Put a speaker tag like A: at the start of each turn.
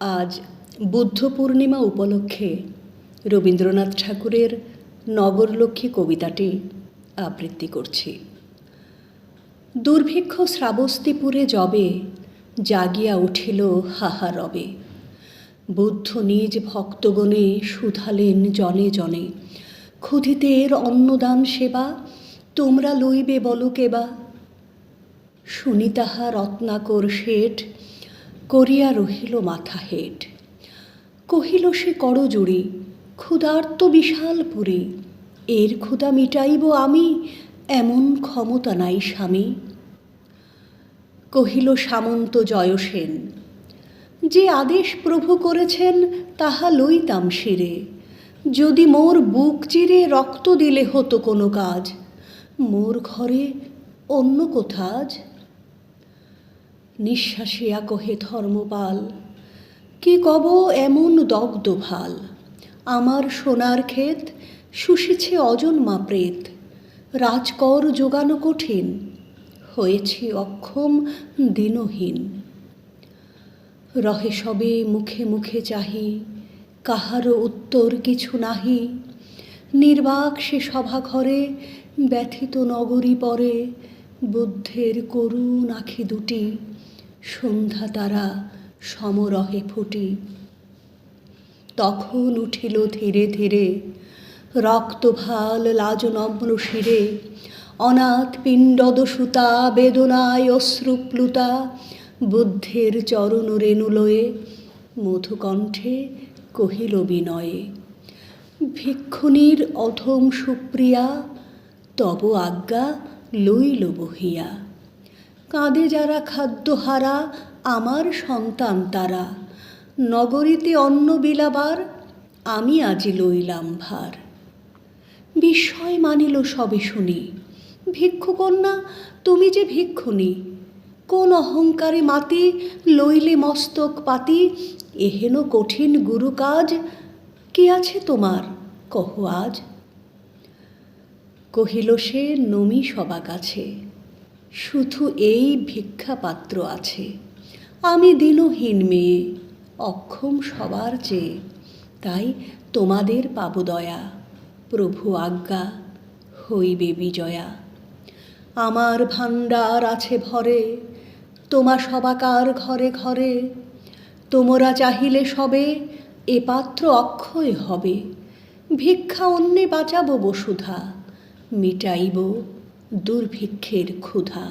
A: আজ বুদ্ধ পূর্ণিমা উপলক্ষে রবীন্দ্রনাথ ঠাকুরের নগরলক্ষ্মী কবিতাটি আবৃত্তি করছি। দুর্ভিক্ষ শ্রাবস্তিপুরে যবে জাগিয়া উঠিল হাহা রবে, বুদ্ধ নিজ ভক্তগণে শুধালেন জনে জনে, ক্ষুধিতের অন্নদান সেবা তোমরা লইবে বলো কেবা। শুনি তাহা রত্নাকর শেঠ করিয়া রহিল মাথা হেট, কহিল সে করজুড়ি ক্ষুধার্ত বিশাল পুরী, এর ক্ষুধা মিটাইব আমি এমন ক্ষমতা নাই স্বামী। কহিল সামন্ত জয়সেন, যে আদেশ প্রভু করেছেন তাহা লইতাম শিরে, যদি মোর বুক চিরে রক্ত দিলে হতো কোনো কাজ, মোর ঘরে অন্য কোথাজ। নিঃশ্বাসিয়া কহে ধর্মপাল, কি কব এমন দগ্ধ ভাল, আমার সোনার ক্ষেত শুষেছে অজন্মা প্রেত, রাজকর যোগানো কঠিন, হয়েছি অক্ষম দিনহীন। রহে সবে মুখে মুখে চাহি, কাহারও উত্তর কিছু নাহি, নির্বাক সে সভা ঘরে ব্যথিত নগরী পরে, বুদ্ধের করুণ আখি দুটি সন্ধ্যা তারা সমরহে ফুটি। তখন উঠিল ধীরে ধীরে রক্তভাল লাজনম্র শিরে, অনাথ পিণ্ডদ সুতা বেদনায় অশ্রুপ্লুতা, বুদ্ধের চরণ রেণু লয়ে মধুকণ্ঠে কহিল বিনয়ে, ভিক্ষুণীর অধম সুপ্রিয়া তব আজ্ঞা লইল বহিয়া। কাঁদে যারা খাদ্যহারা আমার সন্তান তারা, নগরীতে অন্ন বিলাবার আমি আজি লইলাম ভার। বিস্ময় মানিল সবে শুনি, ভিক্ষুকন্যা তুমি যে ভিক্ষুণী, কোন অহংকারে মাতি লইলে মস্তক পাতি, এহেন কঠিন গুরু কাজ কি আছে তোমার কহ আজ। কহিল সে নমি সবা কাছে, শুধু এই ভিক্ষাপাত্র আছে, আমি দিনহীন মেয়ে অক্ষম সবার চেয়ে, তাই তোমাদের পাব দয়া, প্রভু আজ্ঞা হইবে বিজয়া। আমার ভাণ্ডার আছে ভরে তোমা সবাকার ঘরে ঘরে, তোমরা চাহিলে সবে এ পাত্র অক্ষয় হবে, ভিক্ষা অন্নে বাঁচাবো বসুধা, মিটাইব দুর্ভিক্ষের ক্ষুধা।